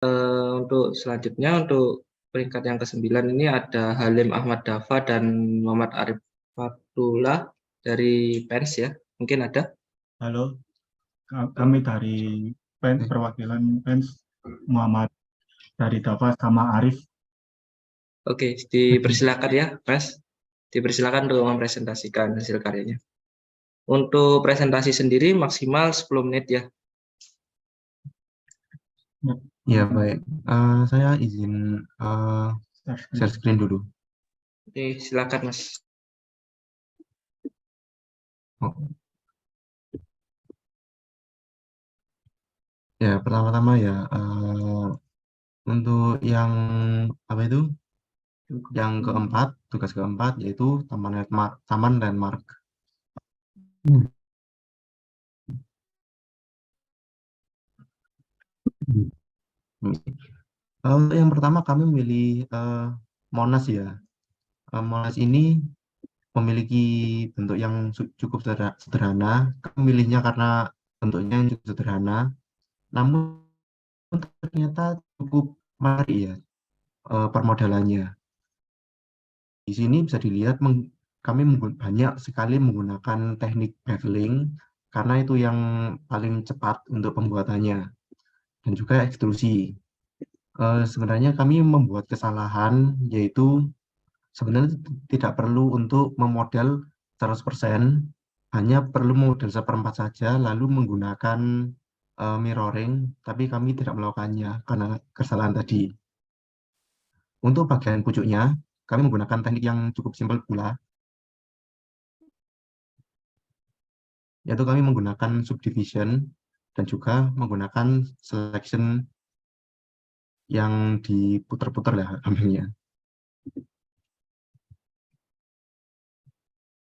Untuk selanjutnya, untuk peringkat yang ke-9 ini ada Halim Ahmad Dava dan Muhammad Arif Fatullah dari PENS ya. Mungkin ada. Halo, kami dari PENS, perwakilan PENS Muhammad dari Dava sama Arif. Oke, dipersilakan ya, Mas. Dipersilakan untuk mempresentasikan hasil karyanya. Untuk presentasi sendiri maksimal 10 menit ya. Ya, baik. Saya izin share screen dulu. Oke, silakan Mas. Oh. Ya, pertama-tama ya, untuk yang apa itu? Yang keempat, tugas keempat yaitu Taman Landmark. Untuk yang pertama kami memilih Monas ya. Monas ini memiliki bentuk yang cukup sederhana. Kami memilihnya karena bentuknya yang cukup sederhana, namun ternyata cukup menarik ya permodalannya. Di sini bisa dilihat kami banyak sekali menggunakan teknik beveling karena itu yang paling cepat untuk pembuatannya, dan juga ekstrusi. Sebenarnya kami membuat kesalahan, yaitu sebenarnya tidak perlu untuk memodel 100%, hanya perlu model seperempat saja, lalu menggunakan mirroring, tapi kami tidak melakukannya karena kesalahan tadi. Untuk bagian pucuknya, kami menggunakan teknik yang cukup simpel pula, yaitu kami menggunakan subdivision dan juga menggunakan selection yang diputar-putar ya ambilnya.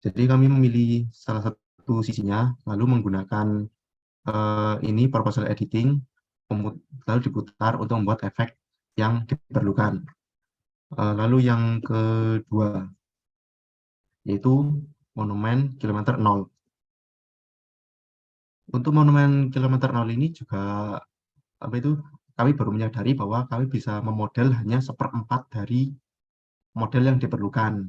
Jadi kami memilih salah satu sisinya, lalu menggunakan ini proposal editing, lalu diputar untuk membuat efek yang diperlukan. Lalu yang kedua, yaitu monumen kilometer 0. Untuk monumen kilometer 0 ini juga kami baru menyadari bahwa kami bisa memodel hanya 1/4 dari model yang diperlukan.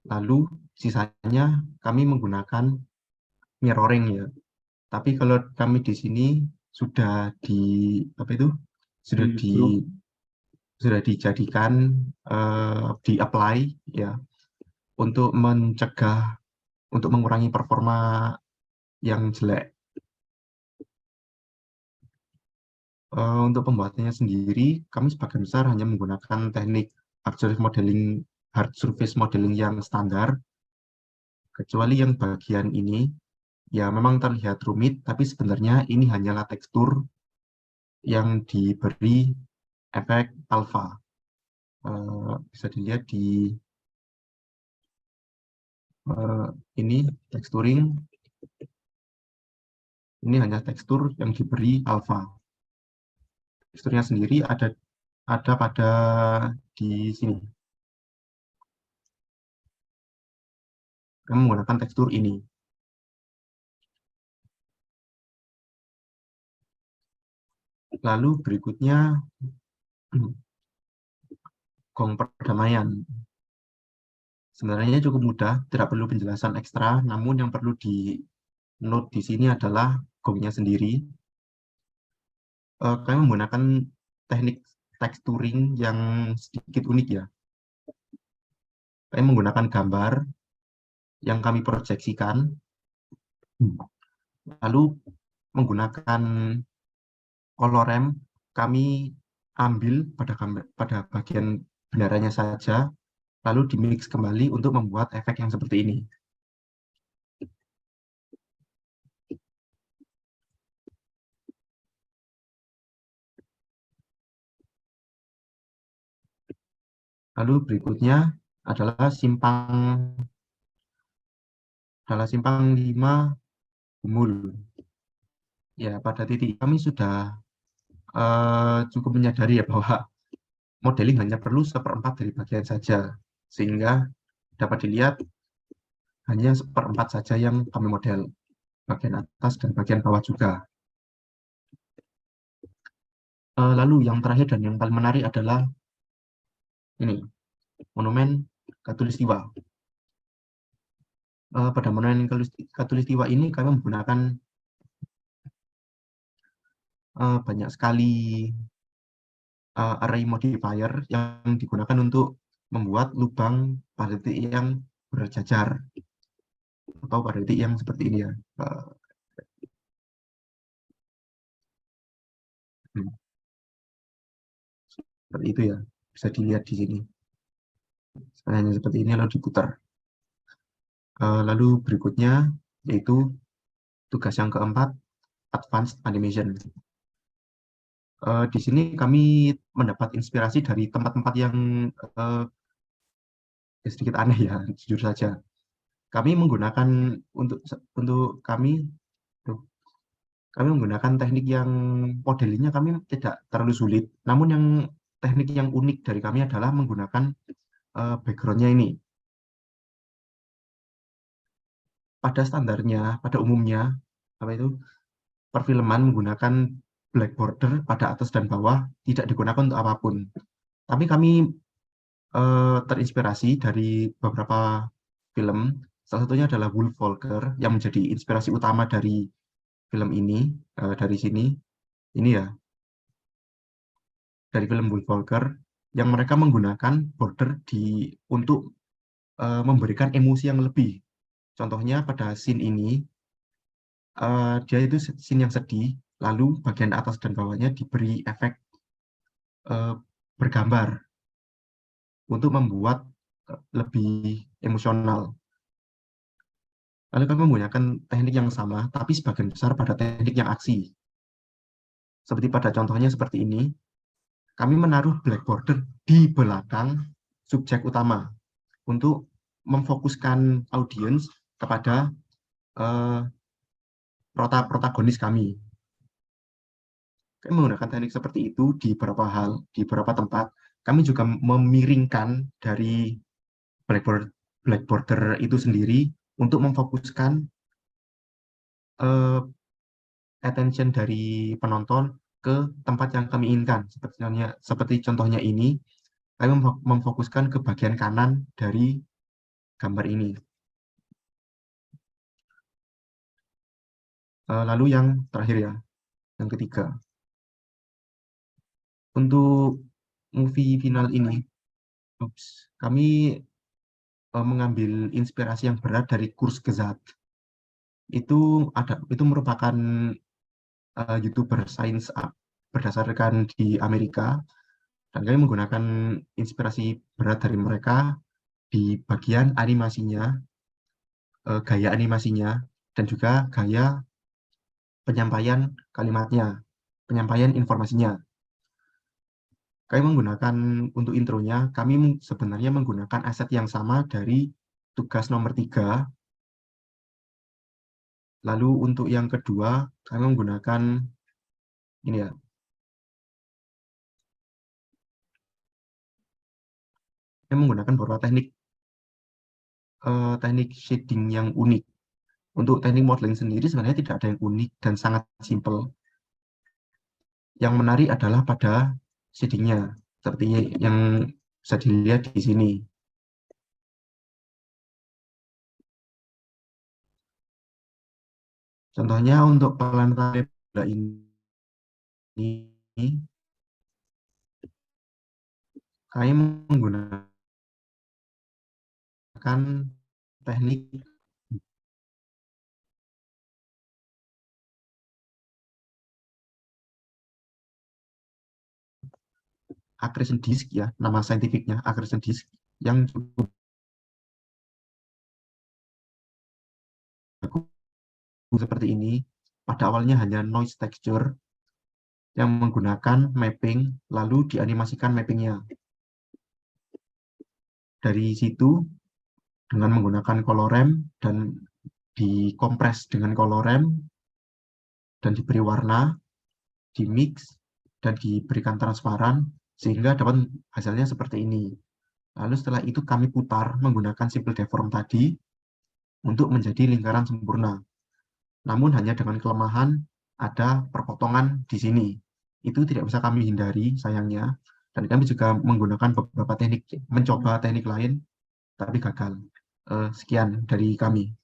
Lalu sisanya kami menggunakan mirroring ya. Tapi kalau kami di sini sudah sudah dijadikan di apply ya, untuk mengurangi performa yang jelek. Untuk pembuatannya sendiri, kami sebagian besar hanya menggunakan teknik hard surface modeling yang standar, kecuali yang bagian ini, ya memang terlihat rumit, tapi sebenarnya ini hanyalah tekstur yang diberi efek alpha. Bisa dilihat di ini texturing, ini hanya tekstur yang diberi alpha. Teksturnya sendiri ada pada di sini. Kami menggunakan tekstur ini. Lalu berikutnya gong perdamaian. Sebenarnya cukup mudah, tidak perlu penjelasan ekstra, namun yang perlu di note di sini adalah gongnya sendiri. Kami menggunakan teknik texturing yang sedikit unik ya. Kami menggunakan gambar yang kami proyeksikan, lalu menggunakan colorem kami ambil pada bagian bendarannya saja, lalu dimix kembali untuk membuat efek yang seperti ini. Lalu berikutnya adalah simpang 5 Gumul. Ya, pada titik kami sudah cukup menyadari ya bahwa modeling hanya perlu 1/4 dari bagian saja, sehingga dapat dilihat hanya 1/4 saja yang kami model, bagian atas dan bagian bawah juga. Lalu yang terakhir dan yang paling menarik adalah ini, monumen Katulistiwa. Pada monumen Katulistiwa ini kami menggunakan banyak sekali array modifier yang digunakan untuk membuat lubang pada titik yang berjajar atau pada titik yang seperti ini ya. Seperti itu ya, bisa dilihat di sini. Hanya seperti ini lalu diputar. Lalu berikutnya yaitu tugas yang keempat, advanced animation. Di sini kami mendapat inspirasi dari tempat-tempat yang sedikit aneh ya, jujur saja. Kami menggunakan untuk kami menggunakan teknik yang modelingnya kami tidak terlalu sulit. Namun yang teknik yang unik dari kami adalah menggunakan background-nya ini. Pada standarnya, pada umumnya, perfilman menggunakan black border pada atas dan bawah tidak digunakan untuk apapun. Tapi kami terinspirasi dari beberapa film, salah satunya adalah Wolf Walker yang menjadi inspirasi utama dari film ini, dari sini, ini ya, dari film Wolf Walker, yang mereka menggunakan border untuk memberikan emosi yang lebih. Contohnya pada scene ini, dia itu scene yang sedih, lalu bagian atas dan bawahnya diberi efek bergambar untuk membuat lebih emosional. Lalu kami menggunakan teknik yang sama, tapi sebagian besar pada teknik yang aksi. Seperti pada contohnya seperti ini, kami menaruh black border di belakang subjek utama untuk memfokuskan audiens kepada protagonis kami. Kami menggunakan teknik seperti itu di beberapa tempat. Kami juga memiringkan dari black border itu sendiri untuk memfokuskan attention dari penonton ke tempat yang kami inginkan. Seperti contohnya ini, kami memfokuskan ke bagian kanan dari gambar ini. Lalu yang terakhir ya, yang ketiga. Untuk movie final ini, kami mengambil inspirasi yang berat dari Kurzgesagt. Itu merupakan YouTuber sains berdasarkan di Amerika, dan kami menggunakan inspirasi berat dari mereka di bagian animasinya, gaya animasinya, dan juga gaya penyampaian kalimatnya, penyampaian informasinya. Kami menggunakan untuk intronya, kami sebenarnya menggunakan aset yang sama dari tugas nomor 3. Lalu untuk yang kedua, kami menggunakan ini ya. Kami menggunakan beberapa teknik shading yang unik. Untuk teknik modeling sendiri sebenarnya tidak ada yang unik dan sangat simple. Yang menarik adalah pada shadingnya, seperti yang bisa dilihat di sini. Contohnya untuk planetarium ini, kami menggunakan teknik accretion disk ya, nama saintifiknya accretion disk, yang cukup seperti ini. Pada awalnya hanya noise texture yang menggunakan mapping, lalu dianimasikan mappingnya. Dari situ dengan menggunakan colorem dan dikompres dengan colorem dan diberi warna, dimix dan diberikan transparan sehingga dapat hasilnya seperti ini. Lalu setelah itu kami putar menggunakan simple deform tadi untuk menjadi lingkaran sempurna. Namun hanya dengan kelemahan ada perpotongan di sini. itu tidak bisa kami hindari sayangnya, dan kami juga menggunakan beberapa teknik, mencoba teknik lain tapi gagal. Sekian dari kami.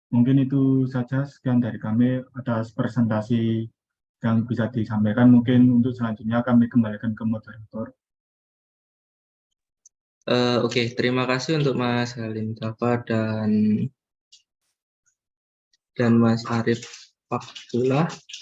Mungkin itu saja, sekian dari kami atas presentasi yang bisa disampaikan. Mungkin untuk selanjutnya kami kembalikan ke moderator. Oke, terima kasih untuk Mas Halim Java dan Mas Arif Fakula